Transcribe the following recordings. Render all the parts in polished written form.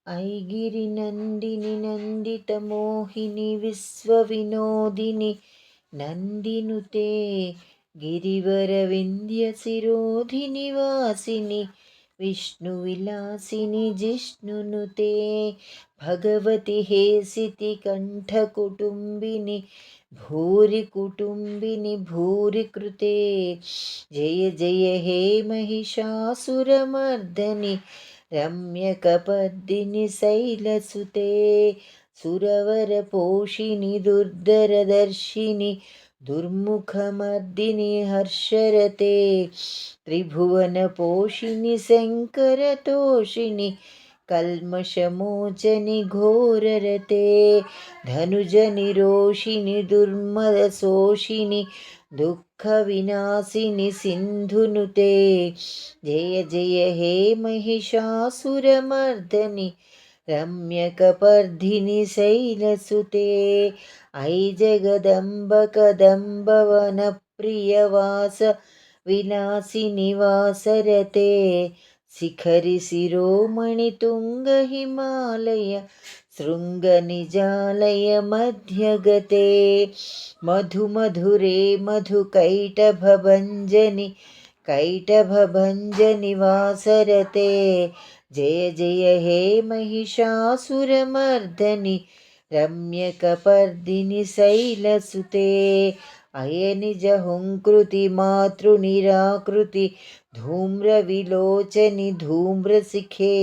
ऐगिरिनन्दिनि नन्दितमोहिनि विश्वविनोदिनि नन्दिनुते गिरिवरविन्द्यशिरोधिनि वासिनि विष्णुविलासिनि जिष्णुनुते भगवति हेसितिकण्ठकुटुम्बिनि भूरि कुटुम्बिनि भूरि कृते जय जय हे महिषासुरमर्दनि रम्यकपर्दिनि शैलसुते सुरवरपोषिणि दुर्धरदर्शिनि दुर्मुखमर्दिनि हर्षरते त्रिभुवनपोषिणि शङ्करतोषिणि कल्मषमोचनि घोररते धनुजनिरोषिणि दुर्मदशोषिणि दुःखविनाशिनि सिन्धुनुते जय जय हे महिषासुरमर्दनि रम्यकपर्दिनि शैलसुते ऐ जगदम्ब कदम्बवनप्रियवास विलासिनि वासरते शिखरि शिरोमणि तुङ्गहिमालय शृङ्गनिजालय मध्यगते मधुमधुरे मधुकैटभभञ्जनि कैटभभञ्जनि वासरते जय जय हे महिषासुरमर्दनि रम्यकपर्दिनि शैलसुते अयनिजहुङ्कृति मातृनिराकृति धूम्रविलोचनि धूम्रशिखे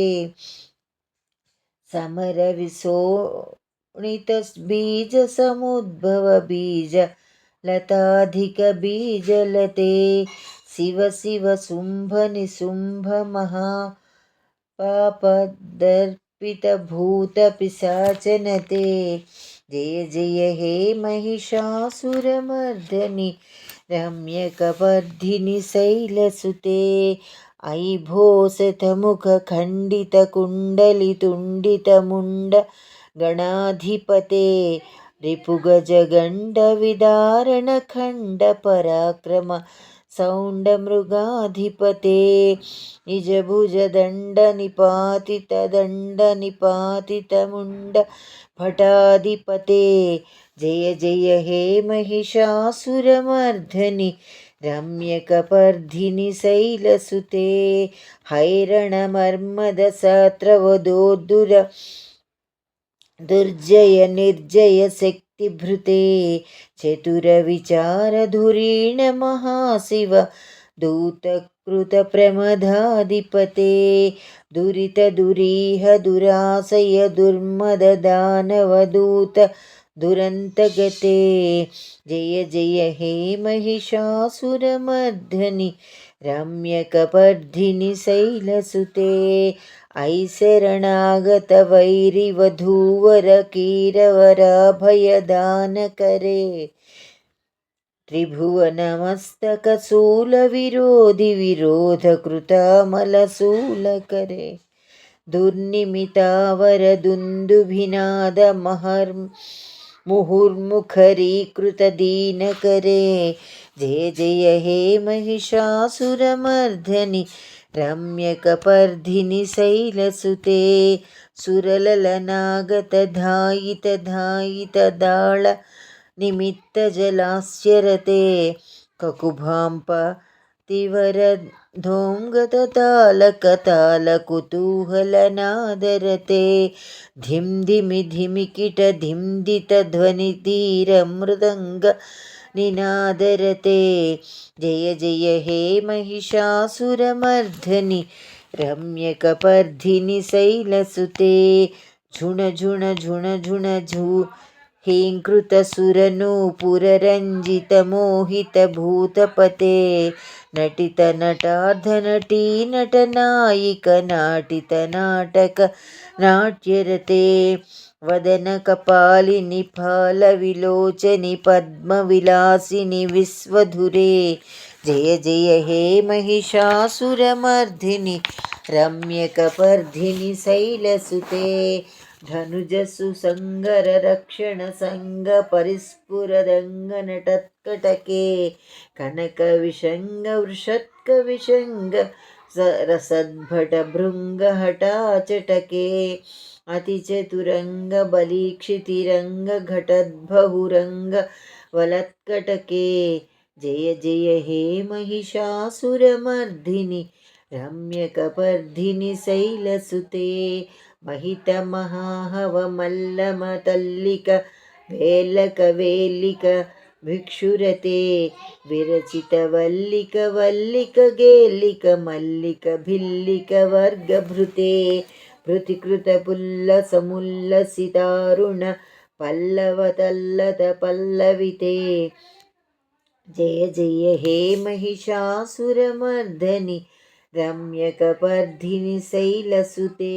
समरविशोणितबीजसमुद्भवबीज लताधिकबीजलते शिव शिव शुम्भनिशुम्भमहा पापदर्पितभूतपिशाचनते जय जय हे महिषासुरमर्दनि रम्यकपर्दिनि शैलसुते ऐ भोसतमुखखण्डितकुण्डलितुण्डितमुण्ड गणाधिपते रिपुगजगण्डविदारणखण्डपराक्रम सौण्डमृगाधिपते निजभुजदण्डनिपातितदण्डनिपातितमुण्ड भटाधिपते जय जय हे महिषासुरमर्दनि रम्यकपर्दिनि शैलसुते हैरणमर्मदसात्रवदोद्धुर दुर्जय निर्जय शक्तिभृते चतुरविचारधुरीण महाशिव दूतकृतप्रमदाधिपते दुरितदुरीह दुराशय दुर्मददानवदूत दुरन्तगते जय जय हे महिषासुरमर्दनि रम्यकपर्दिनि शैलसुते ऐ शरणागतवैरिवधूवरकीरवराभयदानकरे त्रिभुवनमस्तकशूलविरोधिविरोधकृतामलशूलकरे दुर्निमितावरदुन्दुभिनादमहर्मुहुर्मुखरीकृतदीनकरे जय जय हे महिषासुरमर्दनि रम्यकपर्दिनि शैलसुते सुरललनागतधायितधायितदाळ निमित्तजलाश्चरते ककुभाम्प तिवरधोङ्गततालकतालकुतूहलनादरते धिं धिमि धिमिकिट धिम्दितध्वनिधीरमृदङ्ग निनादरते जय जय हे महिषासुरमर्दनि रम्यकपर्दिनि शैलसुते झुण झुण झुण झुण झू हीङ्कृतसुरनूपुररञ्जितमोहितभूतपते नटितनटार्धनटी नटनायिकनाटितनाटक नाट्यरते वदनकपालिनि फालविलोचनि पद्मविलासिनि विश्वधुरे जय जय हे महिषासुरमर्दिनि रम्यकपर्दिनि शैलसुते धनुजसुसङ्गररक्षणसङ्गपरिस्फुरदङ्गनटत्कटके कनकविशङ्गवृषत्कविशङ्ग रसद्भटभृङ्गहटाचटके अतिचतुरङ्गबलीक्षितिरङ्गघटद्बहुरङ्गवलत्कटके जय जय हे महिषासुरमर्दिनि रम्यकपर्दिनि शैलसुते महितमहाहवमल्लमतल्लिक वेल्लकवेल्लिक भिक्षुरते विरचितवल्लिकवल्लिकगेल्लिकमल्लिकभिल्लिकवर्गभृते भृतिकृतपुल्लसमुल्लसितारुण पल्लवतल्लतपल्लविते जय जय हे महिषासुरमर्दनि रम्यकपर्दिनि शैलसुते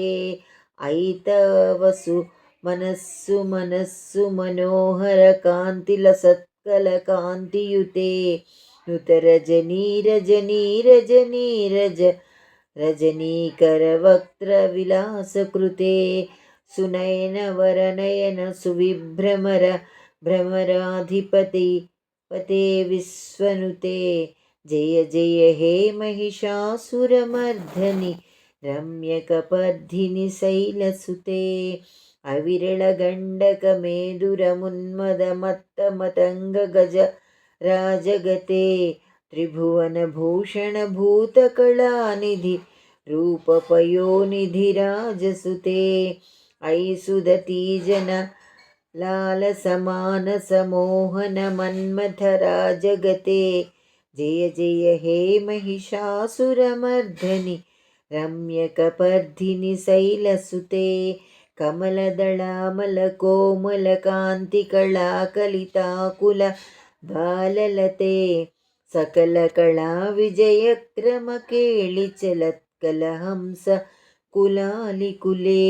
ऐतवसु मनस्सु मनोहरकान्तिलसत्कलकान्तियुते नुतरजनीरजनीरजनीरज रजनीकरवक्त्रविलासकृते सुनयनवरनयन सुविभ्रमर भ्रमराधिपति पते विश्वनुते जय जय हे महिषासुरमर्दनि रम्यकपर्दिनि शैलसुते अविरलगण्डकमेधुरमुन्मदमत्तमतङ्गगज राजगते त्रिभुवनभूषणभूतकलानिधि रूपपयोनिधिराजसुते अयि सुदतीजन लालसमानसमोहनमन्मथराजगते जय जय हे महिषासुरमर्दनि रम्यकपर्दिनि शैलसुते कमलदलामलकोमलकान्तिकलाकलिताकुल बाललते सकलकलाविजयक्रमकेळिचलत्कलहंस कुलालिकुले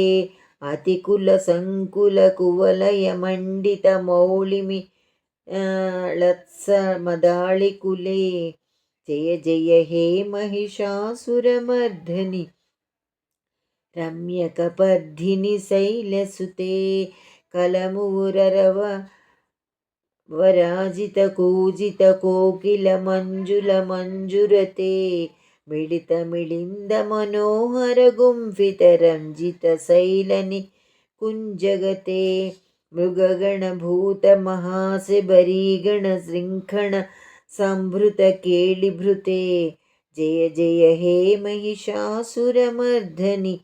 अतिकुलसङ्कुलकुवलयमण्डितमौलिमि लत्समदाळिकुले जय जय हे महिषासुरमर्दनि रम्यकपर्दिनि शैलसुते कलमुररव वराजितकूजितकोकिलमञ्जुलमञ्जुरते मिलितमिलिन्दमनोहरगुम्फितरञ्जितशैलनि कुञ्जगते मृगगणभूतमहासिबरीगणशृङ्खण संभृतकेळिभृते जय जय हे महिषासुरमर्दनि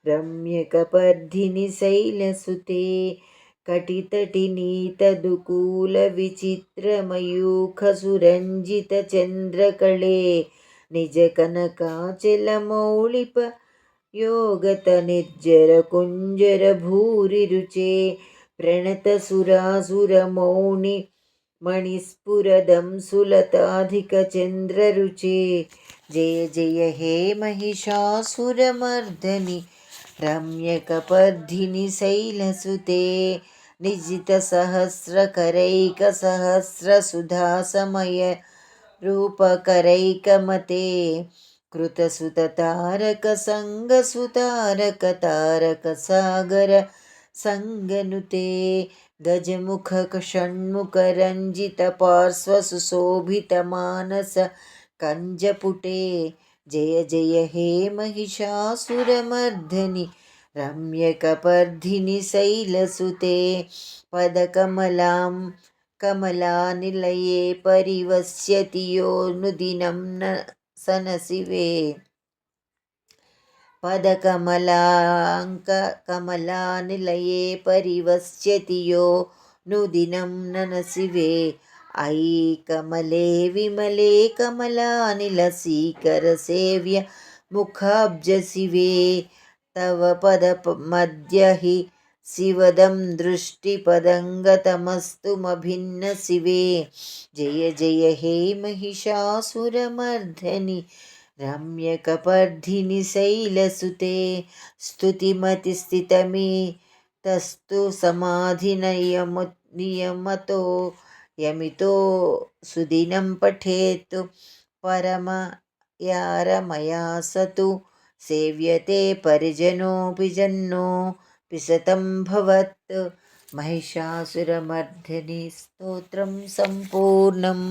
रम्यकपर्दिनि शैलसुते कटितटिनीतदुकूलविचित्रमयूखसुरञ्जितचन्द्रकळे निजकनकाचलमौळिप योगतनिर्जरकुञ्जरभूरिरुचे प्रणतसुरासुरमौनि मणिस्फुरदं सुलताधिकचन्द्ररुचे जय जय हे महिषासुरमर्दनि रम्यकपर्दिनि शैलसुते निजितसहस्रकरैकसहस्रसुधासमय रूपकरैकमते कृतसुततारकसङ्गसुतारकतारकसागर सङ्गनुते गजमुखषण्मुखरञ्जितपार्श्वसुशोभितमानस कञ्जपुटे जय जय हे महिषासुरमर्दनि रम्यकपर्दिनि शैलसुते पदकमलां कमलानिलये परिवस्यति यो नुदिनं न सनशिवे पदकमलाङ्ककमलानिलये परिवस्यति यो नुदिनं ननशिवे अयि कमले विमले कमलानिलसीकरसेव्य मुखाब्जशिवे तव पदमध्य हि शिवदं दृष्टिपदङ्गतमस्तुमभिन्नशिवे जय जय हे महिषासुरमर्दनि रम्यकपर्दिनि शैलसुते स्तुतिमतिस्थितमितस्तु समाधिनियमतो यमितो सुदिनं पठेत् परमयारमया सतु सेव्यते परिजनोऽपि जन्नोऽपि शतं भवत् महिषासुरमर्दिनि स्तोत्रं सम्पूर्णम्।